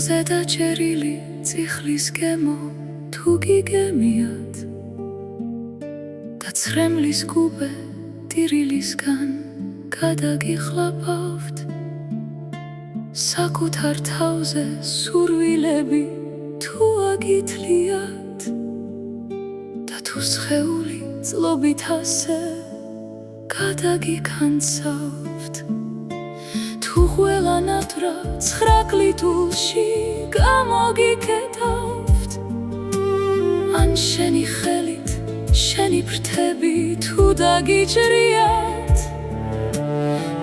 ზედაჭერილი წიხლის გემო თუ გიგემიათ და ცრემლის გუბე ტირილისგან გადაგიხლაპავთ საკუთარ თავზე სურვილები თუ აგითლიათ და თუ სხეული წლობით ასე გადაგიქანცავთ თუ ყველანად რა ცხრაკლითულში გამოგიკეთავთ ან შენი ხელით შენი ფრთები თუ დაგიჭრიათ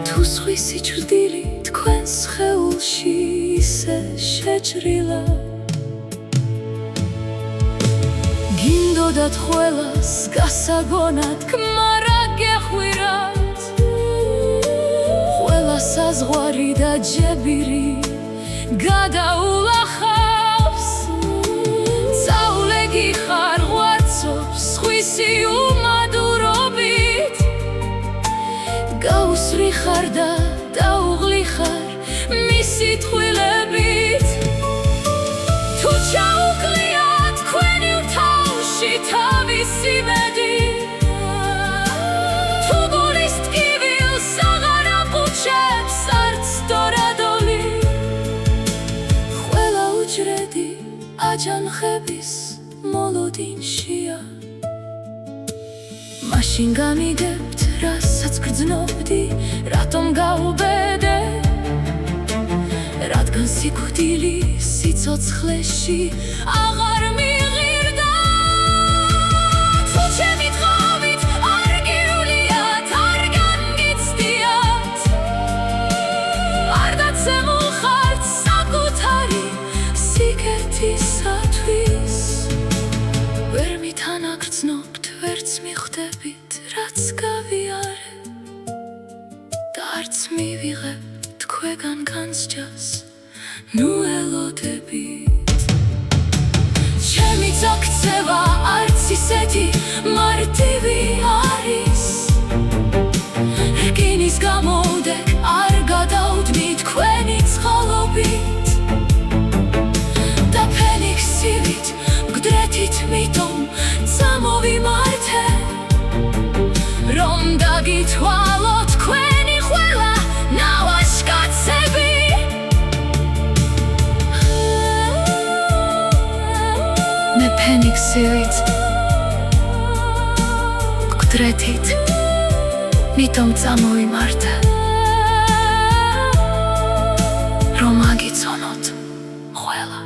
თუ სხვისი ჭრდილი თქვენს სხეულში ისე შეჭრილა გინდოდათ ყველას გასაგონად ქმარა გეხვირათ ყველა საზღვარი და ჯებირი გადაულახავს წავლე გიხარ ღვაწობს სხვისი უმადურობით გაუსრი ხარ და დაუღლი ხარ მისი თხვილებით თუ ჩაუკლია თქვენი თავში თავისი მედი თუ გულის ტკივილს აღარ აფუჭებს არც სტორადოლი ყველა უჯრედი აჯანხების მოლოდინშია მაშინ გამიგებთ რასაც გრძნობდი რატომ გაუბედე რადგან სიკვდილი სიცოცხლეში აღარ მიღირდა თუ ჩემი თხოვით არ გიულიათ არ განგიცდიათ არ დაცემულ ხართ საკუთარი სიკეთისათვის ვერ მითანაგრძნობთ ვერც მიხვდებით რაც გავიარე და არც მივიღებ თქვენგან განსჯას ნუ ელოდებით ჩემი წაქცევა არც ისეთი მარტივი არის რკინის გამოდეკ არ გადავდნი თქვენი ცხალობით და ფენიქსივით მკვდრეთით მითომ წამოვიმართე რომ დაგითვალო თქვენი ყველა ნავაშკაცები მე ფენიქსივით მკვდრეთით მითომ წამოვიმართე რომ აგიცონოთ ყველა